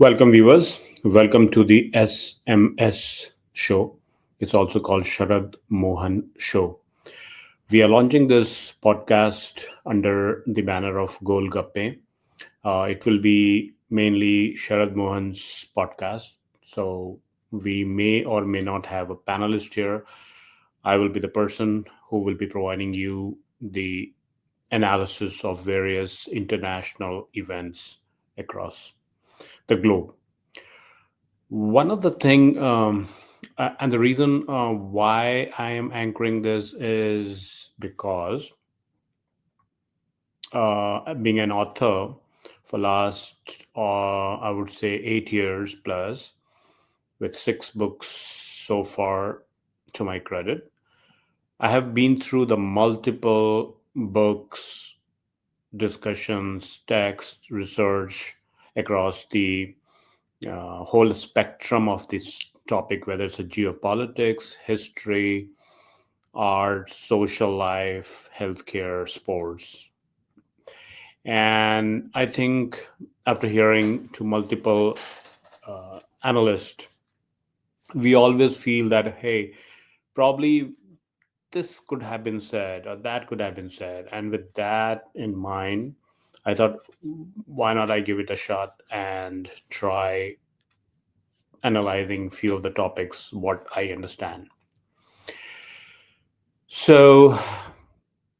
Welcome, viewers. Welcome to the SMS show. It's also called Sharad Mohan Show. We are launching this podcast under the banner of Golgappe. It will be mainly Sharad Mohan's podcast. So we may or may not have a panelist here. I will be the person who will be providing you the analysis of various international events across the globe. One of the thing, and the reason why I am anchoring this is because being an author for last, I would say, 8 years plus, with 6 books so far to my credit, I have been through the multiple books, discussions, text, research across the whole spectrum of this topic, whether it's a geopolitics, history, art, social life, healthcare, sports. And I think after hearing to multiple analysts, we always feel that, hey, probably this could have been said or that could have been said. And with that in mind, I thought, why not I give it a shot and try analyzing few of the topics what I understand. So,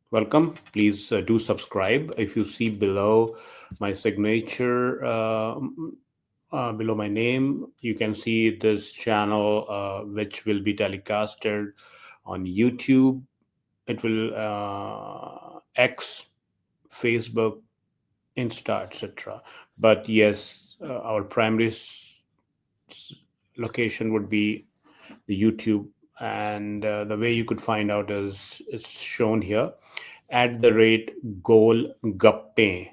welcome. Please do subscribe. If you see below my signature, below my name, you can see this channel, which will be telecasted on YouTube. It will X, Facebook, Insta, etc. But yes, our primary location would be the YouTube, and the way you could find out is shown here at the rate Gol Gappe.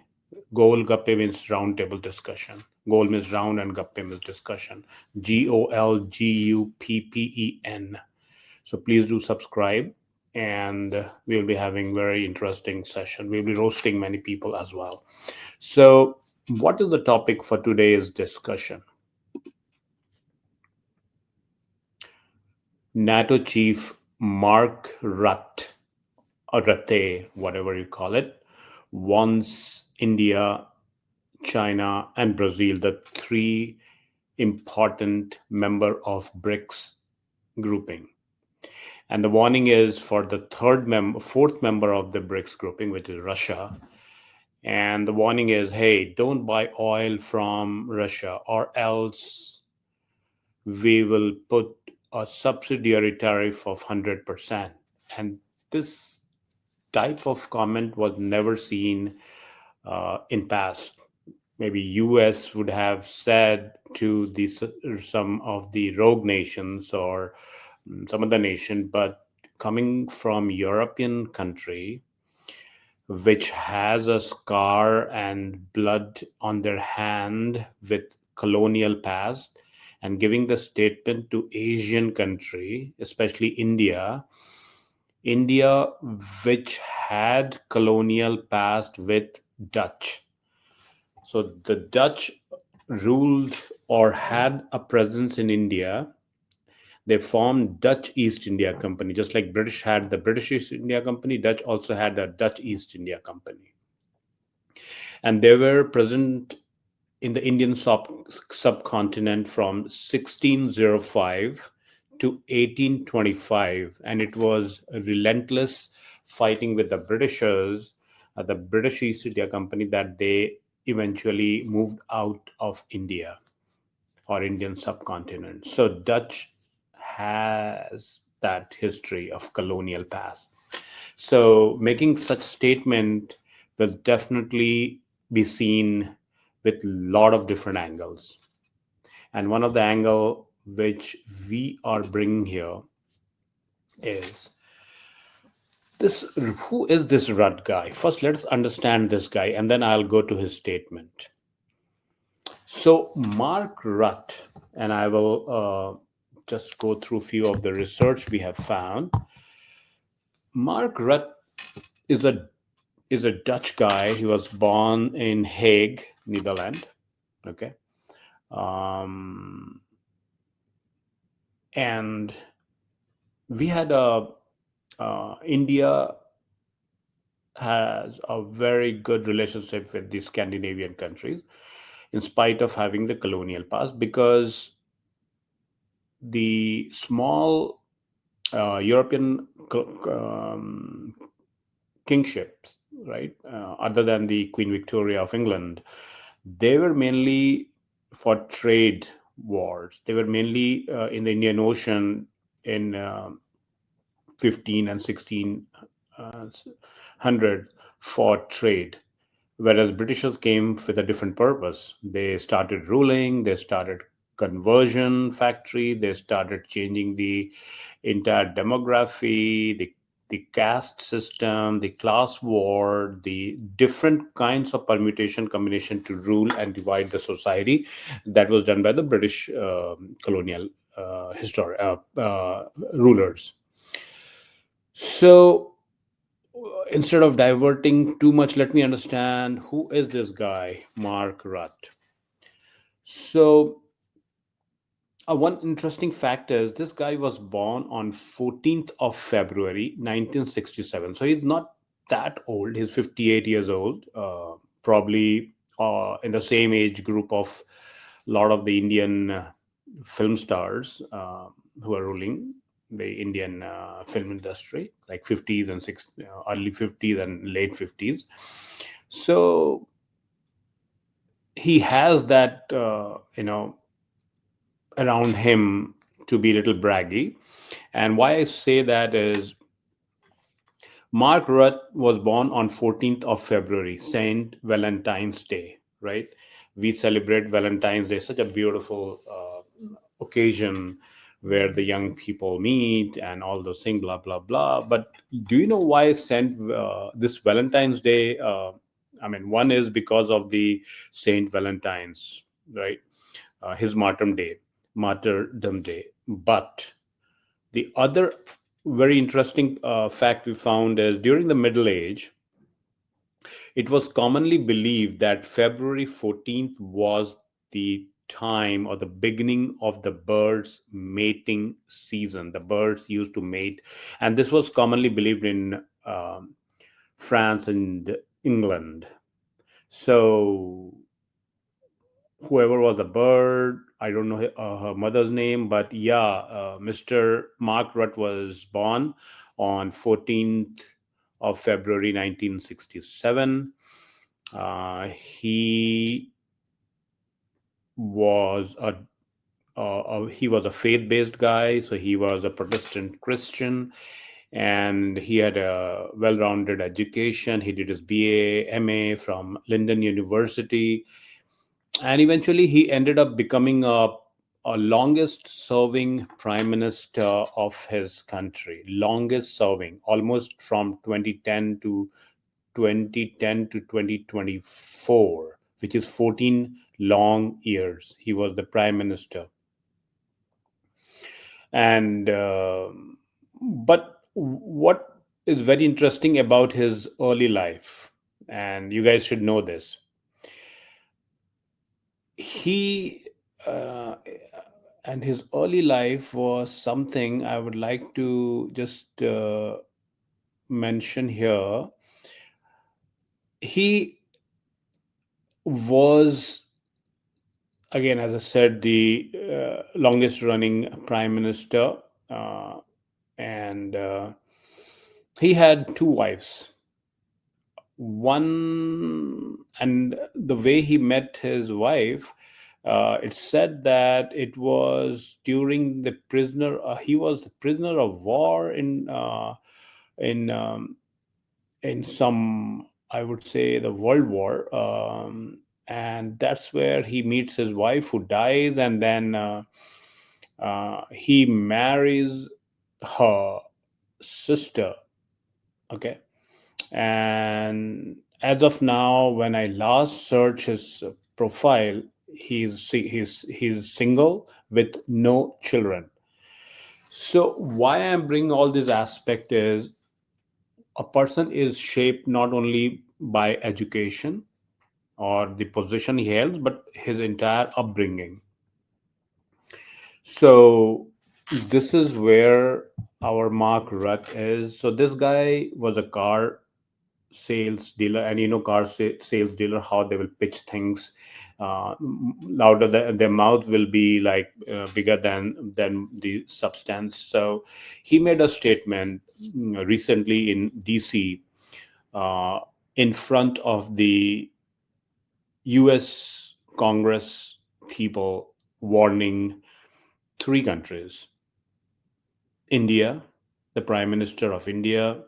Gol Gappe means round table discussion. Gol means round and Gappe means discussion. GOLGUPPEN. So please do subscribe, and we will be having very interesting session. We'll be roasting many people as well. So, what is the topic for today's discussion? NATO chief Mark Rutte, or Rutte, whatever you call it, wants India, China, and Brazil, the three important member of BRICS grouping. And the warning is for the fourth member of the BRICS grouping, which is Russia. And the warning is, hey, don't buy oil from Russia, or else we will put a subsidiary tariff of 100%. And this type of comment was never seen in past. Maybe US would have said to some of the rogue nations or some other nation, but coming from European country, which has a scar and blood on their hand with colonial past, and giving the statement to Asian country, especially India, which had colonial past with Dutch. So the Dutch ruled or had a presence in India. They formed Dutch East India Company, just like British had the British East India Company. Dutch also had a Dutch East India Company, and they were present in the Indian subcontinent from 1605 to 1825, and it was a relentless fighting with the Britishers, the British East India Company, that they eventually moved out of India or Indian subcontinent. So Dutch has that history of colonial past. So making such statement will definitely be seen with a lot of different angles. And one of the angle which we are bringing here is this: who is this Rudd guy? First, let's understand this guy, and then I'll go to his statement. So Mark Rutte, and I will just go through a few of the research we have found. Mark Rutte is a Dutch guy. He was born in Hague, Netherlands. Okay, Um, and we had a India has a very good relationship with the Scandinavian countries, in spite of having the colonial past, because the small European kingships, right, other than the Queen Victoria of England, they were mainly for trade wars. They were mainly in the Indian Ocean in 15 and 16 hundred for trade, whereas Britishers came with a different purpose. They started ruling, they started conversion factory, they started changing the entire demography, the caste system, the class war, the different kinds of permutation combination to rule and divide the society. That was done by the British colonial rulers. So instead of diverting too much, let me understand who is this guy, Mark Rutte. So, one interesting fact is this guy was born on 14th of February 1967. So he's not that old. He's 58 years old, probably in the same age group of a lot of the Indian film stars who are ruling the Indian film industry, like 50s and early 50s and late 50s. So he has that, around him to be a little braggy. And why I say that is Mark Rutte was born on 14th of February, Saint Valentine's Day, right? We celebrate Valentine's Day, such a beautiful occasion where the young people meet and all those things, blah, blah, blah. But do you know why Saint this Valentine's Day? I mean, one is because of the Saint Valentine's, right? His martyrdom day. But the other very interesting fact we found is during the Middle Age, it was commonly believed that February 14th was the time or the beginning of the birds' mating season. The birds used to mate, and this was commonly believed in France and England. So whoever was the bird, I don't know her mother's name, but yeah, Mr. Mark Rutte was born on 14th of February 1967. He was he was a faith-based guy, so he was a Protestant Christian, and he had a well-rounded education. He did his BA, MA from London University, and eventually he ended up becoming a longest serving prime minister of his country, longest serving, almost from 2010 to 2024, which is 14 long years he was the prime minister. And but what is very interesting about his early life, and you guys should know this, he and his early life was something I would like to just mention here. He was, again, as I said, the longest running prime minister, uh, and he had two wives. One, and the way he met his wife, it's said that it was during the prisoner. He was the prisoner of war in in some, I would say, the World War, and that's where he meets his wife who dies, and then he marries her sister. Okay, and as of now, when I last searched his profile, he's single with no children. So why I'm bringing all this aspect is a person is shaped not only by education, or the position he held, but his entire upbringing. So this is where our Mark Rutte is. So this guy was a car sales dealer, and car sales dealer, how they will pitch things louder. Their mouth will be like bigger than the substance. So he made a statement recently in DC, uh, in front of the US Congress people, warning three countries: India, the Prime Minister of India,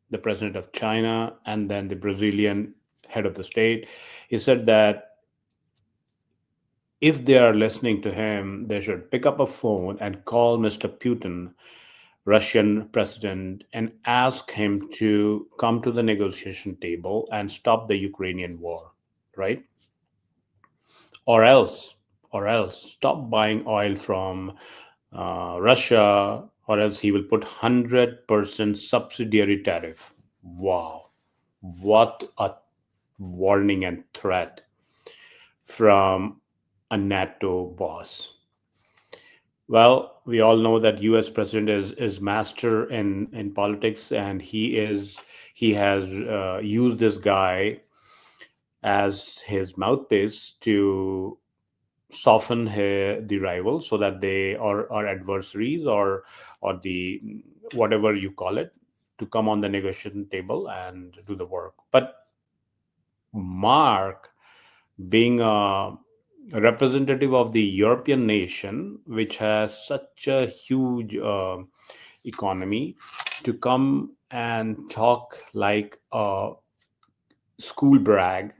the President of China, and then the Brazilian head of the state. He said that if they are listening to him, they should pick up a phone and call Mr. Putin, Russian president, and ask him to come to the negotiation table and stop the Ukrainian war, right? Or else, stop buying oil from Russia, or else he will put 100% subsidiary tariff. Wow, what a warning and threat from a NATO boss. Well, we all know that U.S. president is master in politics, and he has used this guy as his mouthpiece to soften the rivals, so that they are adversaries, or the whatever you call it, to come on the negotiation table and do the work. But Mark, being a representative of the European nation, which has such a huge economy, to come and talk like a school brag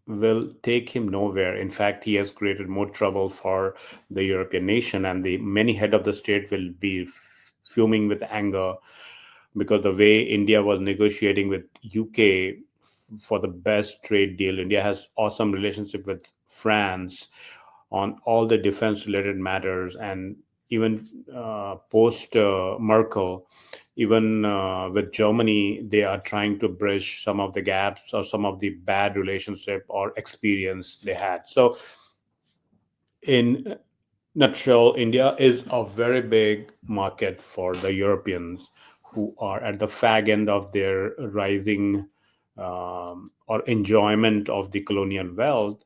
will take him nowhere. In fact, he has created more trouble for the European nation, and the many head of the state will be fuming with anger, because the way India was negotiating with UK for the best trade deal. India has awesome relationship with France on all the defense related matters, and even post Merkel, even with Germany, they are trying to bridge some of the gaps or some of the bad relationship or experience they had. So in nutshell, India is a very big market for the Europeans, who are at the fag end of their rising or enjoyment of the colonial wealth,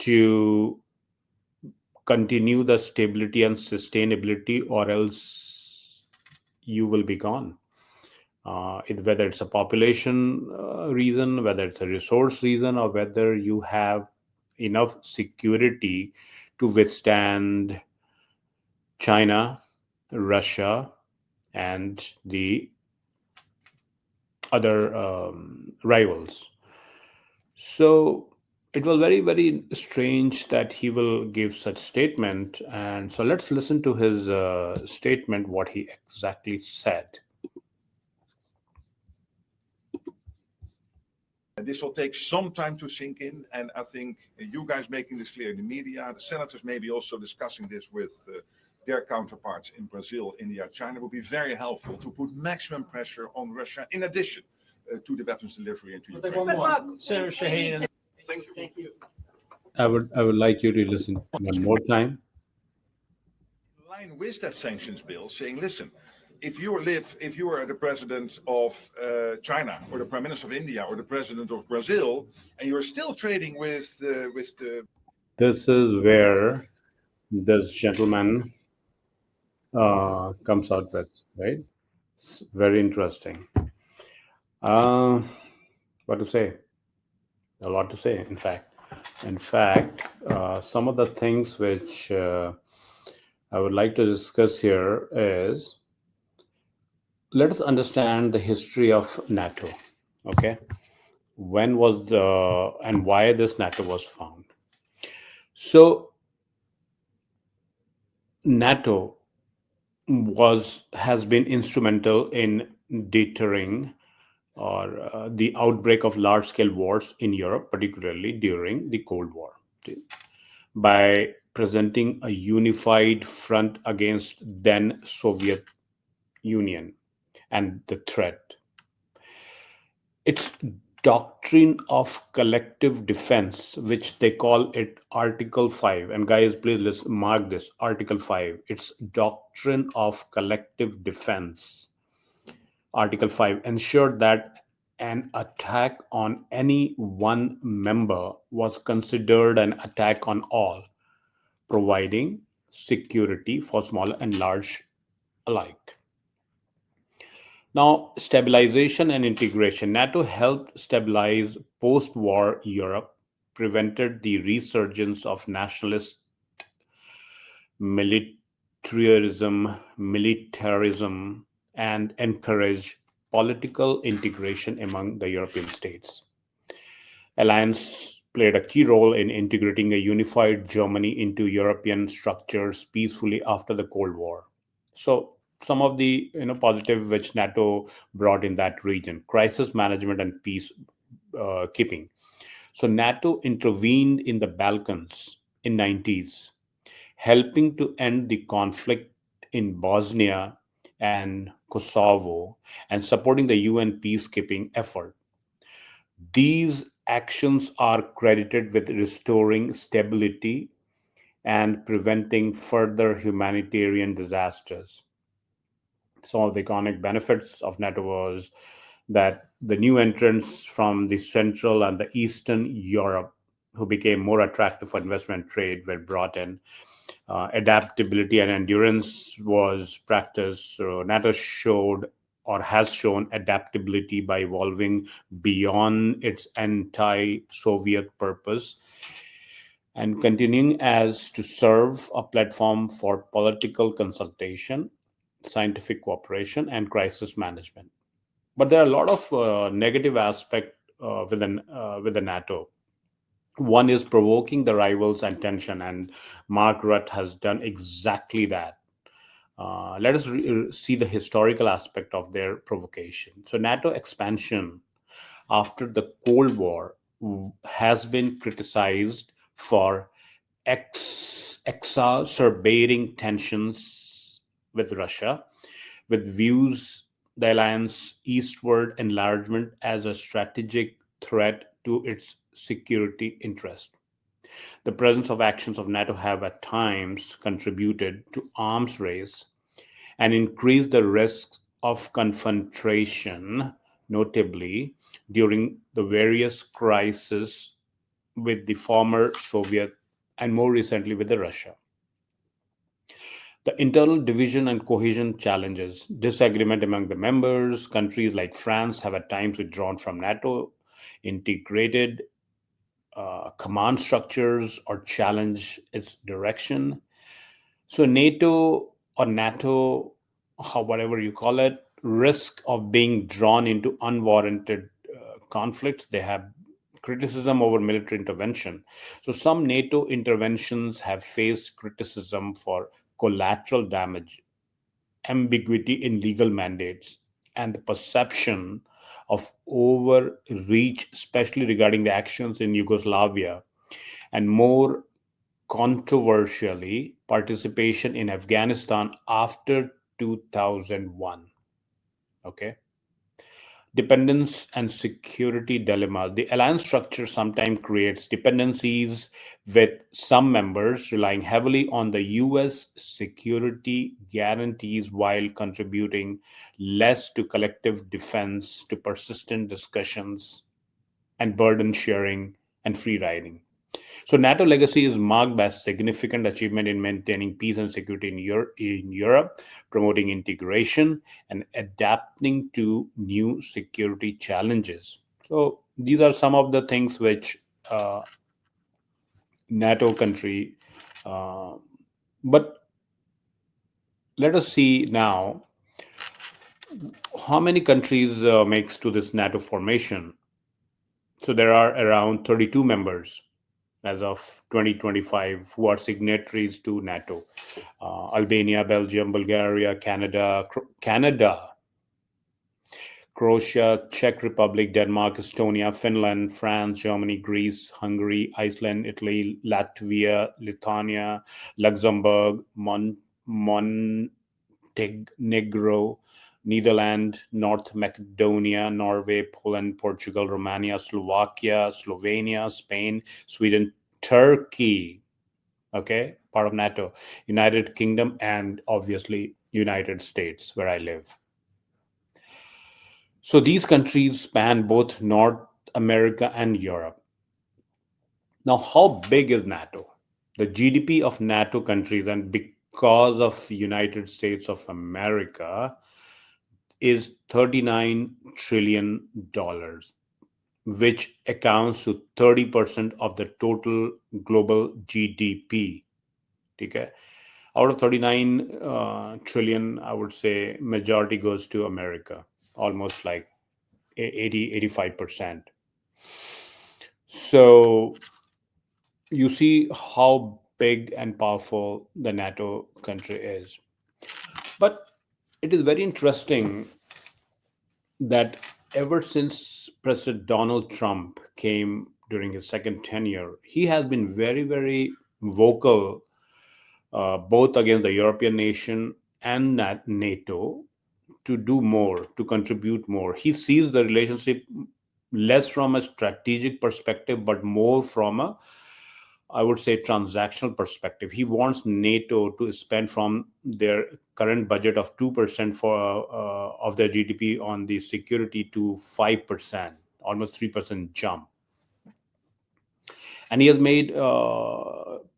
to continue the stability and sustainability, or else you will be gone. Whether it's a population reason, whether it's a resource reason, or whether you have enough security to withstand China, Russia, and the other rivals. So it was very, very strange that he will give such statement. And so let's listen to his statement, what he exactly said. This will take some time to sink in, and I think you guys making this clear in the media, the senators maybe also discussing this with their counterparts in Brazil, India, China, will be very helpful to put maximum pressure on Russia, in addition to the weapons delivery into Ukraine. Senator Shaheen. Thank you. Thank you. I would like you to listen one more time. In line with that sanctions bill, saying, listen, if you are the president of China, or the prime minister of India, or the president of Brazil, and you're still trading with the This is where this gentleman comes out with, right? It's very interesting. Uh, what to say? A lot to say, in fact. Some of the things which I would like to discuss here is, let us understand the history of NATO. Okay, when was the and why this NATO was found? So NATO has been instrumental in deterring or the outbreak of large scale wars in Europe, particularly during the Cold War, by presenting a unified front against then Soviet Union and the threat. Its doctrine of collective defense, which they call it Article 5. And guys, please mark this Article 5. It's doctrine of collective defense. Article 5 ensured that an attack on any one member was considered an attack on all, providing security for small and large alike. Now, stabilization and integration. NATO helped stabilize post war Europe, prevented the resurgence of nationalist militarism, and encouraged political integration among the European states. Alliance played a key role in integrating a unified Germany into European structures peacefully after the Cold War. So some of the positive which NATO brought in that region: crisis management and peace keeping. So NATO intervened in the Balkans in 90s, helping to end the conflict in Bosnia and Kosovo and supporting the UN peacekeeping effort. These actions are credited with restoring stability and preventing further humanitarian disasters. Some of the economic benefits of NATO was that the new entrants from the Central and the Eastern Europe, who became more attractive for investment trade, were brought in. Adaptability and endurance was practiced. So NATO showed or has shown adaptability by evolving beyond its anti-Soviet purpose and continuing as to serve a platform for political consultation, scientific cooperation, and crisis management. But there are a lot of negative aspects with the NATO. One is provoking the rivals and tension, and Mark Rutte has done exactly that. Let us see the historical aspect of their provocation. So, NATO expansion after the Cold War has been criticized for exacerbating tensions with Russia, with views the alliance eastward enlargement as a strategic threat to its security interest. The presence of actions of NATO have at times contributed to arms race and increased the risk of confrontation, notably during the various crises with the former Soviet and more recently with the Russia. The internal division and cohesion challenges, disagreement among the members, countries like France have at times withdrawn from NATO, integrated command structures, or challenge its direction. So NATO, whatever you call it, risk of being drawn into unwarranted conflicts. They have criticism over military intervention. So some NATO interventions have faced criticism for collateral damage, ambiguity in legal mandates, and the perception of overreach, especially regarding the actions in Yugoslavia, and more controversially, participation in Afghanistan after 2001. Okay. Dependence and security dilemma. The alliance structure sometimes creates dependencies, with some members relying heavily on the US security guarantees while contributing less to collective defense, to persistent discussions and burden sharing and free riding. So NATO legacy is marked by significant achievement in maintaining peace and security in Europe, promoting integration, and adapting to new security challenges. So these are some of the things which NATO country. Uh, but let us see now how many countries makes to this NATO formation. So there are around 32 members as of 2025 who are signatories to NATO. Albania, Belgium, Bulgaria, Canada, Croatia, Czech Republic, Denmark, Estonia, Finland, France, Germany, Greece, Hungary, Iceland, Italy, Latvia, Lithuania, Luxembourg, Montenegro, Netherlands, North Macedonia, Norway, Poland, Portugal, Romania, Slovakia, Slovenia, Spain, Sweden, Turkey, okay, part of NATO, United Kingdom, and obviously United States, where I live. So these countries span both North America and Europe. Now, how big is NATO? The GDP of NATO countries, and because of United States of America, is $39 trillion, which accounts to 30% of the total global GDP. Okay? Out of 39 trillion, I would say majority goes to America, almost like 85%. So you see how big and powerful the NATO country is. But it is very interesting that ever since President Donald Trump came during his second tenure, he has been very, very vocal, both against the European nation and NATO, to do more, to contribute more. He sees the relationship less from a strategic perspective, but more from a, I would say, transactional perspective. He wants NATO to spend from their current budget of 2% for of their GDP on the security to 5%, almost 3% jump. And he has made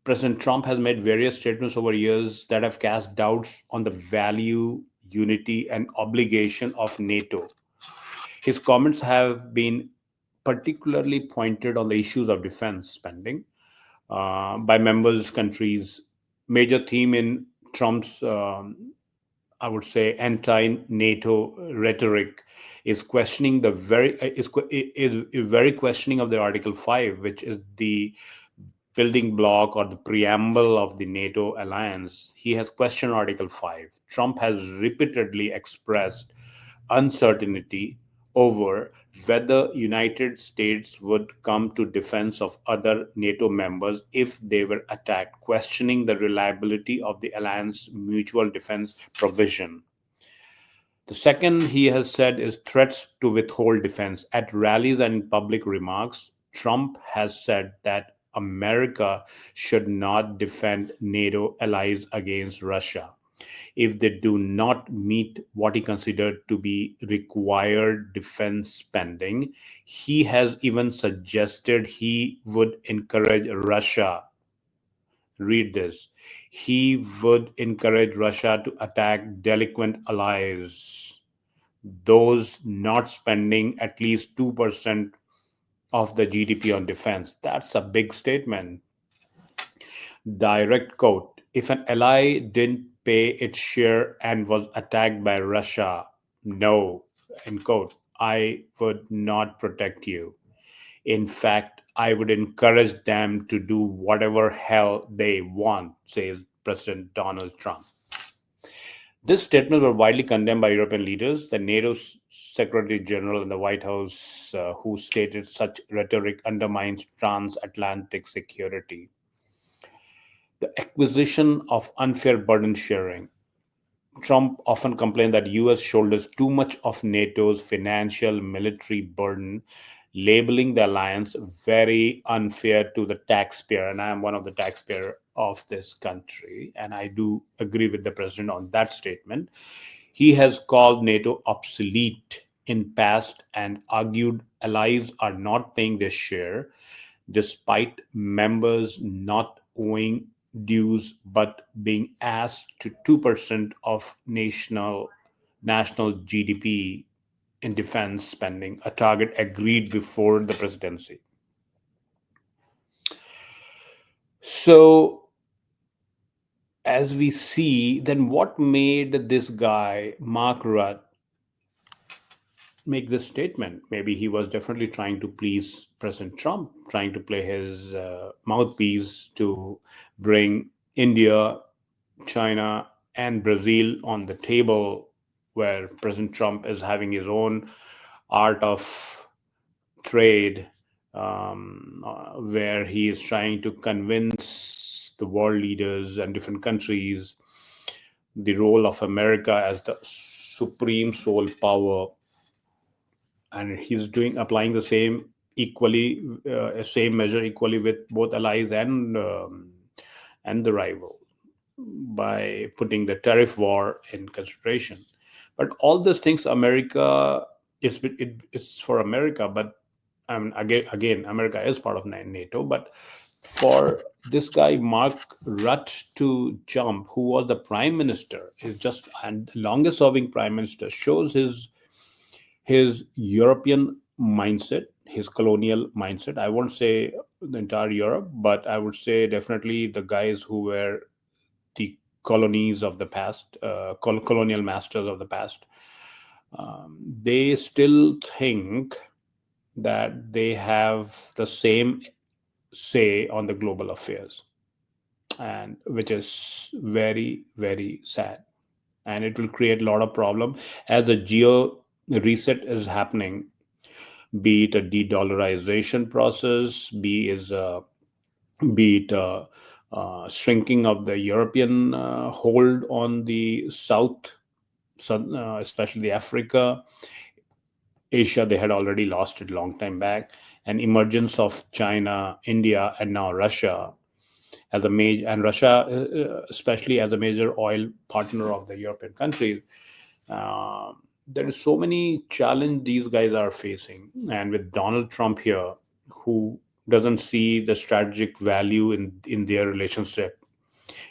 President Trump has made various statements over years that have cast doubts on the value, unity, and obligation of NATO. His comments have been particularly pointed on the issues of defense spending by members countries. Major theme in Trump's, I would say, anti-NATO rhetoric is questioning the is very questioning of the Article 5, which is the building block or the preamble of the NATO alliance. He has questioned Article 5. Trump has repeatedly expressed uncertainty over whether United States would come to defense of other NATO members if they were attacked, questioning the reliability of the alliance mutual defense provision. The second he has said is threats to withhold defense. At rallies and in public remarks, Trump has said that America should not defend NATO allies against Russia if they do not meet what he considered to be required defense spending. He has even suggested he would encourage Russia. Read this. He would encourage Russia to attack delinquent allies, those not spending at least 2% of the GDP on defense. That's a big statement. Direct quote: if an ally didn't pay its share and was attacked by Russia, no, end quote, I would not protect you. In fact, I would encourage them to do whatever hell they want, says President Donald Trump. This statement was widely condemned by European leaders. The NATO Secretary General in the White House, who stated such rhetoric undermines transatlantic security. The acquisition of unfair burden sharing. Trump often complained that US shoulders too much of NATO's financial military burden, labeling the alliance very unfair to the taxpayer. And I am one of the taxpayers of this country, and I do agree with the president on that statement. He has called NATO obsolete in past and argued allies are not paying their share despite members not owing dues but being asked to 2% of national GDP in defense spending, a target agreed before the presidency. So, as we see, then what made this guy, Mark Rutte, make this statement? Maybe he was definitely trying to please President Trump, trying to play his mouthpiece to bring India, China, and Brazil on the table, where President Trump is having his own art of trade, where he is trying to convince the world leaders and different countries the role of America as the supreme sole power, and he's doing applying the same equally same measure equally with both allies and the rival by putting the tariff war in consideration. But all these things, America it's for America, but again, America is part of NATO. But for this guy Mark Rutte to jump, who was the prime minister, is just and longest serving prime minister, shows his European mindset, his colonial mindset. I won't say the entire Europe, but I would say definitely the guys who were the colonies of the past, colonial masters of the past. They still think that they have the same say on the global affairs, and which is very, very sad. And it will create a lot of problem as the geo reset is happening, be it a de-dollarization process, be it shrinking of the European hold on the especially Africa, Asia. They had already lost it long time back, and emergence of China, India, and now Russia as a major, and Russia especially as a major oil partner of the European countries. Uh, there is so many challenge these guys are facing, and with Donald Trump here, who doesn't see the strategic value in their relationship,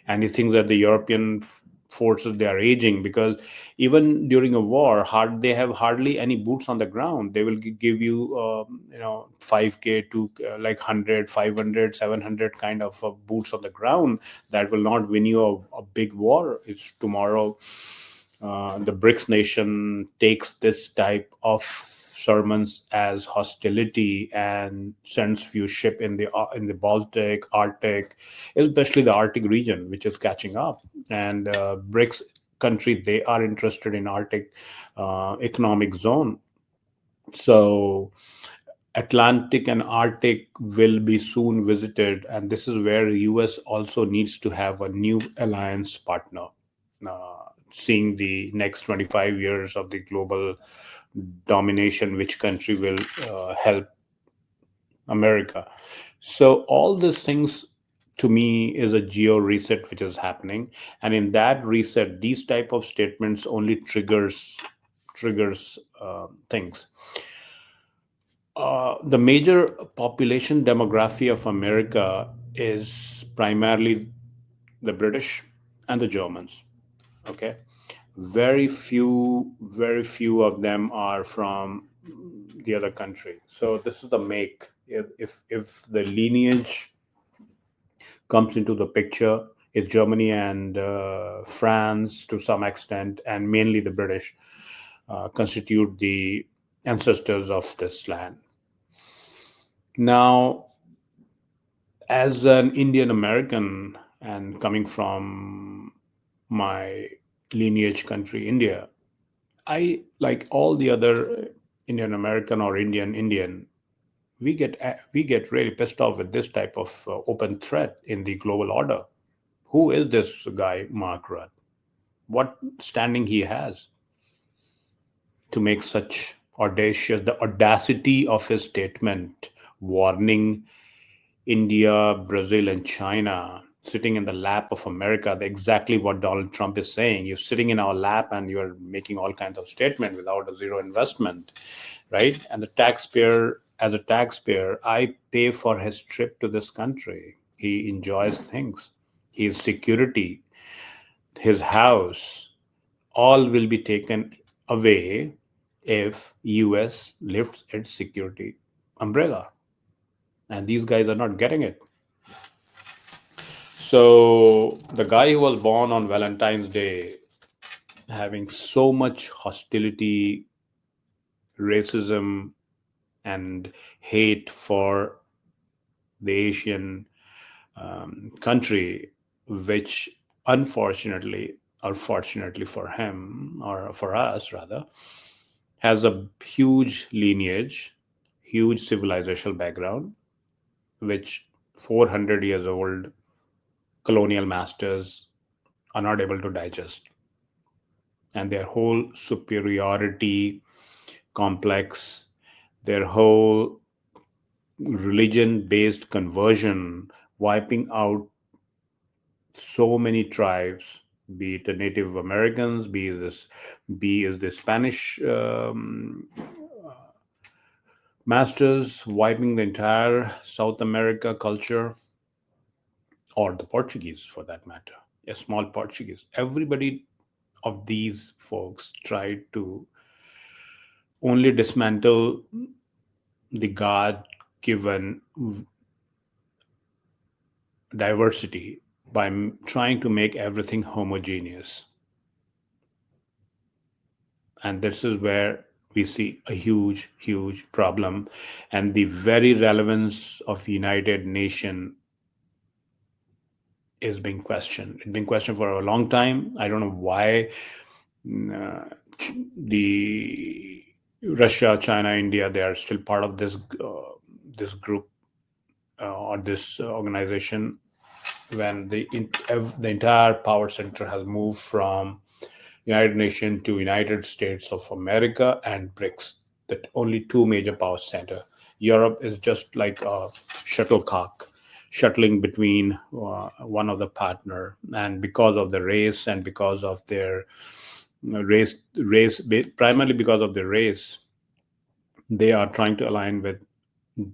and he thinks that the European forces, they are aging, because even during a war, they have hardly any boots on the ground. They will give you 5k to like 100, 500, 700 kind of boots on the ground that will not win you a big war. It's tomorrow the BRICS nation takes this type of sermons as hostility and sends few ship in the Baltic, Arctic, especially the Arctic region, which is catching up. And BRICS country, they are interested in Arctic economic zone. So Atlantic and Arctic will be soon visited, and this is where US also needs to have a new alliance partner. Seeing the next 25 years of the global domination, which country will help America. So all these things to me is a geo reset which is happening, and in that reset, these type of statements only triggers things. The major population demography of America is primarily the British and the Germans. Okay, very few of them are from the other country. So this is the make. If the lineage comes into the picture, it's Germany and France to some extent, and mainly the British constitute the ancestors of this land. Now, as an Indian American and coming from my lineage country, India, I, like all the other Indian American or Indian, we get really pissed off with this type of open threat in the global order. Who is this guy, Mark Rutte? What standing he has to make such audacious, the audacity of his statement warning India, Brazil, and China sitting in the lap of America, exactly what Donald Trump is saying. You're sitting in our lap and you're making all kinds of statements without a zero investment, right? And the taxpayer, as a taxpayer, I pay for his trip to this country. He enjoys things, his security, his house, all will be taken away if US lifts its security umbrella. And these guys are not getting it. So the guy who was born on Valentine's Day, having so much hostility, racism, and hate for the Asian country, which unfortunately, or fortunately for him, or for us rather, has a huge lineage, huge civilizational background, which 400 years old colonial masters are not able to digest. and their whole superiority complex, their whole religion based conversion, wiping out so many tribes, be it the Native Americans, be it the Spanish masters, wiping the entire South America culture, or the Portuguese for that matter, a small Portuguese. Everybody of these folks tried to only dismantle the God given diversity by trying to make everything homogeneous. And this is where we see a huge problem, and the very relevance of United Nation is being questioned. It's been questioned for a long time. I don't know why uh, the Russia, China, India, they are still part of this group or this organization, when the entire power center has moved from United Nations to United States of America and BRICS, the only two major power center. Europe is just like a shuttlecock shuttling between one of the partner, and because of the race and because of their race, primarily because of the race, they are trying to align with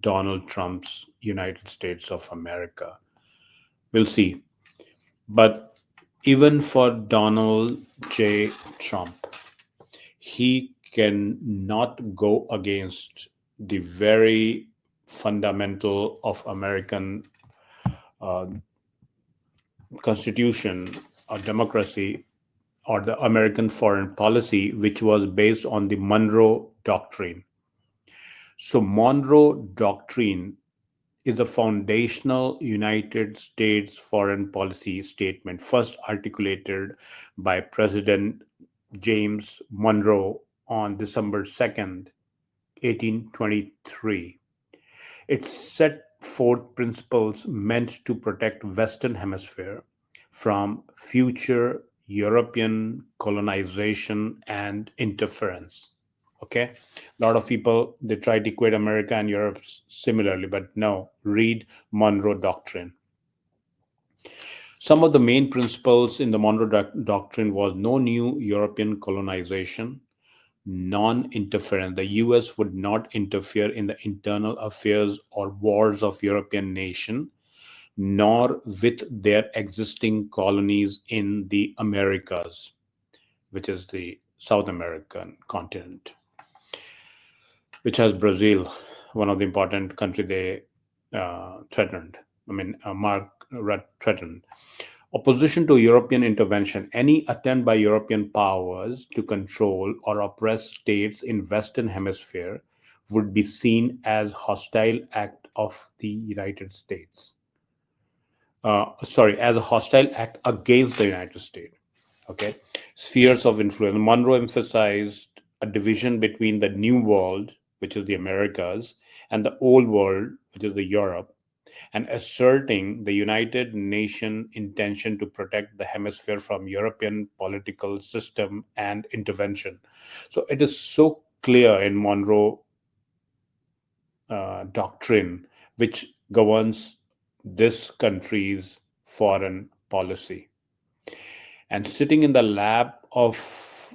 Donald Trump's United States of America. We'll see. But even for Donald J. Trump, he cannot go against the very fundamental of American uh, constitution or democracy, or the American foreign policy, which was based on the Monroe Doctrine. So, Monroe Doctrine is a foundational United States foreign policy statement first articulated by President James Monroe on December 2nd, 1823. It set forth principles meant to protect Western Hemisphere from future European colonization and interference. Okay, a lot of people they try to equate America and Europe similarly, but no. Read Monroe Doctrine. Some of the main principles in the Monroe Doctrine was no new European colonization, non-interference. The US would not interfere in the internal affairs or wars of European nation, nor with their existing colonies in the Americas, which is the South American continent, which has Brazil, one of the important country they threatened. Mark Rutte threatened. Opposition to European intervention. Any attempt by European powers to control or oppress states in Western Hemisphere would be seen as hostile act of the United States. As a hostile act against the United States. Okay, spheres of influence. Monroe emphasized a division between the New World, which is the Americas, and the Old World, which is the Europe, and asserting the United Nations intention to protect the hemisphere from European political system and intervention. So it is so clear in Monroe doctrine, which governs this country's foreign policy. And sitting in the lap of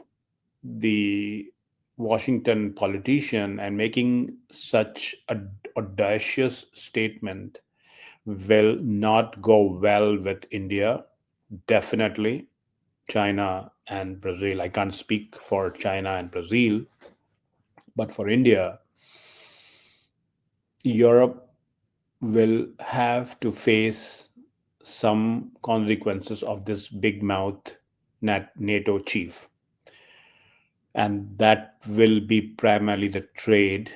the Washington politician and making such an audacious statement will not go well with India. Definitely, China and Brazil. I can't speak for China and Brazil, but for India, Europe will have to face some consequences of this big mouth NATO chief. And that will be primarily the trade,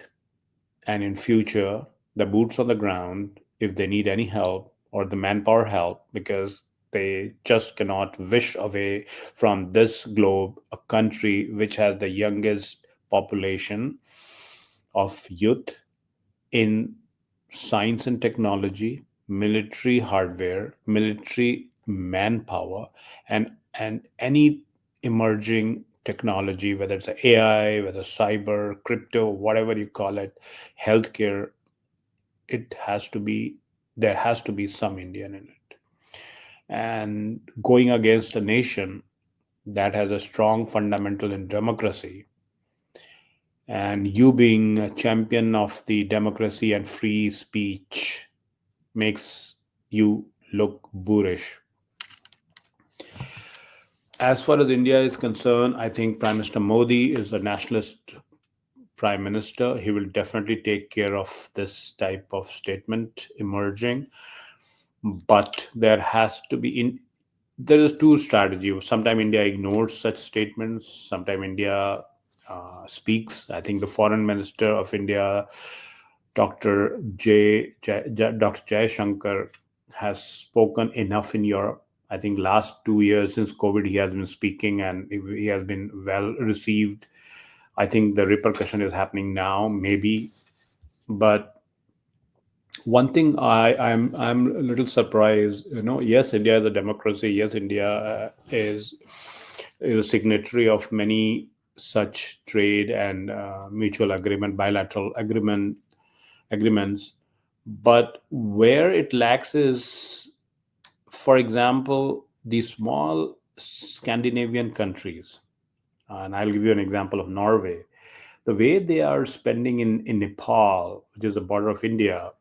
and in future the boots on the ground if they need any help, or the manpower help, because they just cannot wish away from this globe a country which has the youngest population of youth in science and technology, military hardware, military manpower, and any emerging technology, whether it's AI, whether cyber, crypto, whatever you call it, healthcare, it has to be there has to be some Indian in it. And going against a nation that has a strong fundamental in democracy, and you being a champion of the democracy and free speech makes you look boorish. As far as India is concerned, I think Prime Minister Modi is a nationalist prime minister. He will definitely take care of this type of statement emerging. But there has to be there is two strategies. Sometimes India ignores such statements. Sometimes India speaks. I think the foreign minister of India, Dr. Jay Shankar, has spoken enough in Europe. I think last 2 years since COVID, he has been speaking and he has been well received. I think the repercussion is happening now, maybe. But one thing I'm a little surprised. Yes, India is a democracy. Yes, India is a signatory of many such trade and mutual agreement, bilateral agreements. But where it lacks is, for example, the small Scandinavian countries. And I'll give you an example of Norway. The way they are spending in Nepal, which is the border of India,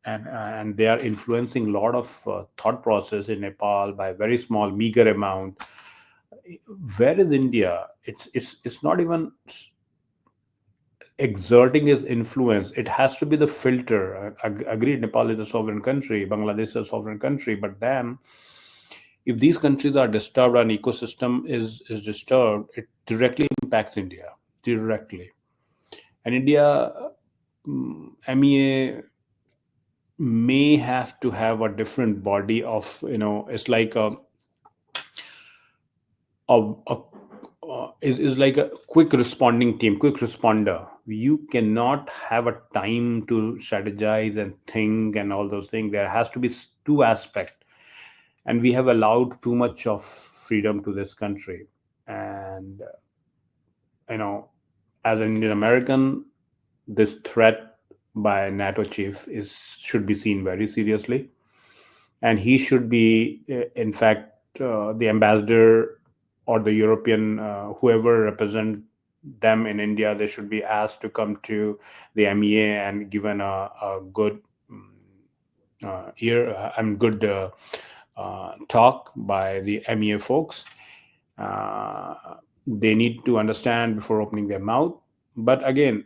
and they are influencing a lot of thought process in Nepal by a very small, meager amount. Where is India? It's not even exerting its influence. It has to be the filter. Agreed, Nepal is a sovereign country, Bangladesh is a sovereign country, but then if these countries are disturbed and ecosystem is disturbed, it directly impacts India, directly. And India, MEA may have to have a different body of, it's like is like a quick responding team, quick responder. You cannot have a time to strategize and think and all those things. There has to be two aspects, and we have allowed too much of freedom to this country. And as an Indian American, this threat by NATO chief should be seen very seriously, and he should be, in fact, the ambassador or the European, whoever represent them in India, they should be asked to come to the MEA and given a good good talk by the MEA folks. They need to understand before opening their mouth. But again,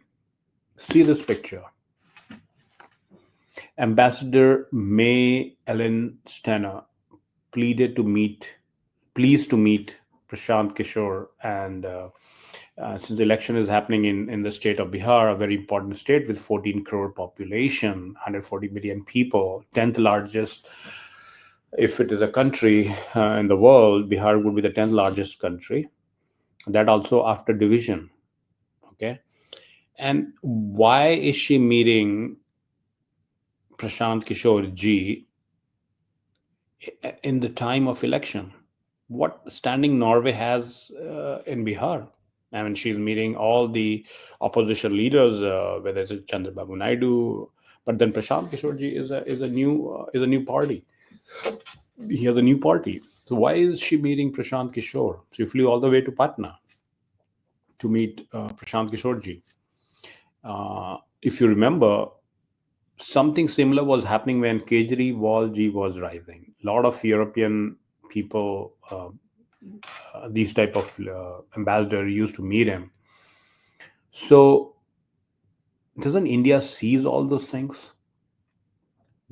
see this picture. Ambassador May Ellen Stenner pleased to meet Prashant Kishore, and since the election is happening in the state of Bihar, a very important state with 14 crore population, 140 million people, 10th largest. If it is a country in the world, Bihar would be the 10th largest country. That also after division. Okay. And why is she meeting Prashant Kishore ji in the time of election? What standing Norway has in Bihar? I mean, she's meeting all the opposition leaders, whether it's Chandrababu Naidu, but then Prashant Kishore ji is a new party. He has a new party. So why is she meeting Prashant Kishore? She flew all the way to Patna to meet Prashant Kishore ji. If you remember, something similar was happening when Kejriwal ji was rising. A lot of European people, these type of ambassador used to meet him. So doesn't India seize all those things?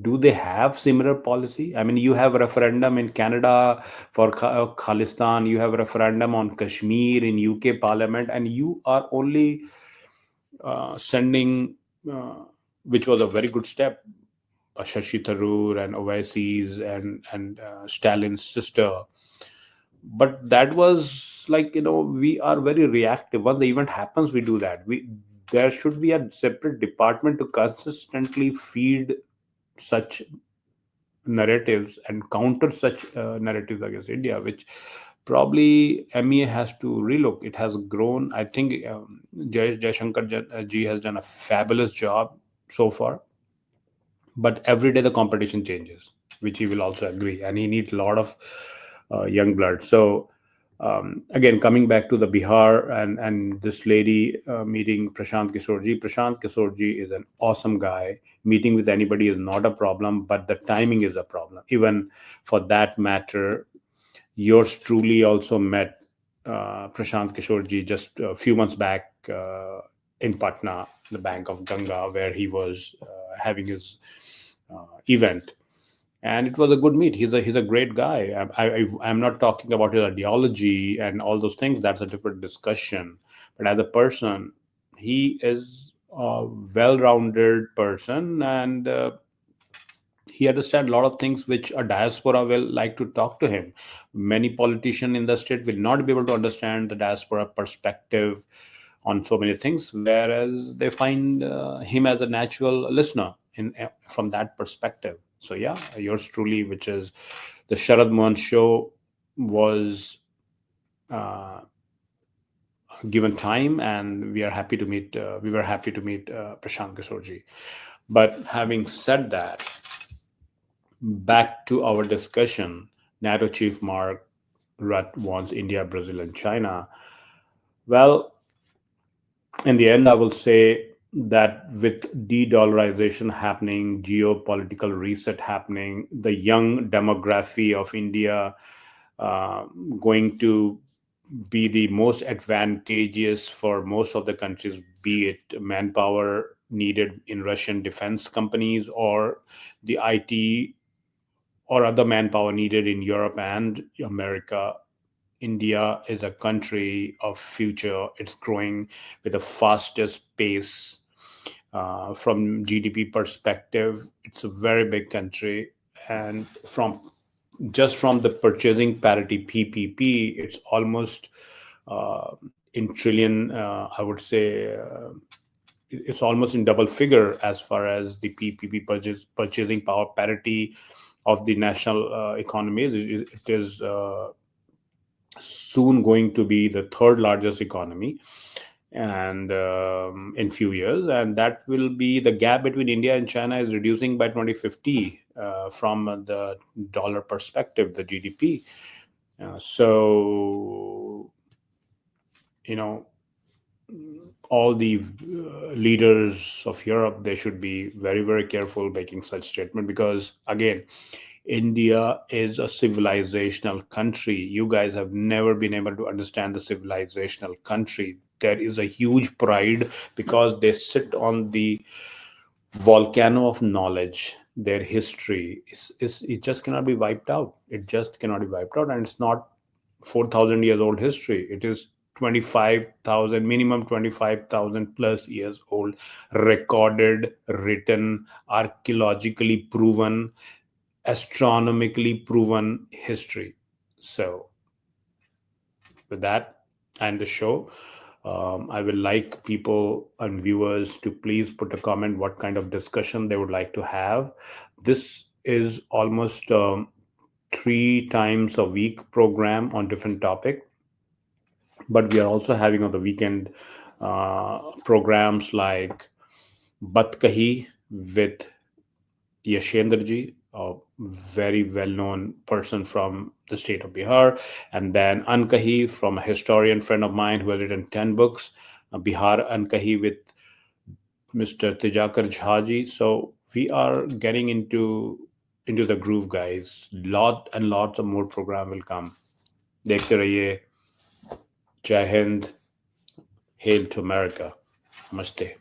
Do they have similar policy? I mean, you have a referendum in Canada for Khalistan, you have a referendum on Kashmir in UK Parliament, and you are only sending, which was a very good step, Shashi Tharoor and Oasis and Stalin's sister. But that was like, we are very reactive. Once the event happens, we do that. There should be a separate department to consistently feed such narratives and counter such narratives against India, which probably MEA has to relook. It has grown. I think Jaishankar ji has done a fabulous job so far, but every day the competition changes, which he will also agree, and he needs a lot of young blood. So again, coming back to the Bihar and this lady meeting Prashant Kisorji. Prashant Kisorji is an awesome guy. Meeting with anybody is not a problem, but the timing is a problem. Even for that matter, yours truly also met Prashant Kisorji just a few months back in Patna, the bank of Ganga, where he was having his event, and it was a good meet. He's a great guy. I'm not talking about his ideology and all those things. That's a different discussion. But as a person, he is a well-rounded person, and he understands a lot of things which a diaspora will like to talk to him. Many politicians in the state will not be able to understand the diaspora perspective on so many things, whereas they find him as a natural listener from that perspective. So yeah, yours truly, which is the Sharad Mohan show, was uh, given time, and we are happy to meet. We were happy to meet Prashant Kisorji. But having said that, back to our discussion. NATO Chief Mark Rutte wants India, Brazil, and China. Well, in the end, I will say that with de-dollarization happening, geopolitical reset happening, the young demography of India uh, going to be the most advantageous for most of the countries, be it manpower needed in Russian defense companies or the IT or other manpower needed in Europe and America. India is a country of future. It's growing with the fastest pace. From GDP perspective, it's a very big country, and from the purchasing parity PPP, it's almost uh, in trillion. I would say it's almost in double figure as far as the PPP purchasing power parity of the national economy. It is soon going to be the third largest economy, and in few years, and that will be the gap between India and China is reducing by 2050 from the dollar perspective, the GDP. So you know, all the leaders of Europe, they should be very, very careful making such statement, because again, India is a civilizational country. You guys have never been able to understand the civilizational country. There is a huge pride because they sit on the volcano of knowledge. Their history is it just cannot be wiped out. It just cannot be wiped out, and it's not 4,000 years old history. It is 25,000, minimum 25,000 plus years old, recorded, written, archaeologically proven, astronomically proven history. So with that and the show, I will like people and viewers to please put a comment what kind of discussion they would like to have. This is almost 3 times a week program on different topic, but we are also having on the weekend programs like Bat Kahi with Yashendraji, a very well-known person from the state of Bihar, and then Ankahi from a historian friend of mine who has written 10 books, Bihar Ankahi with Mr. Tejakar Jhaji. So we are getting into the groove, guys. Lot and lots of more program will come. देखते रहिए. Jai Hind. Hail to America. Namaste.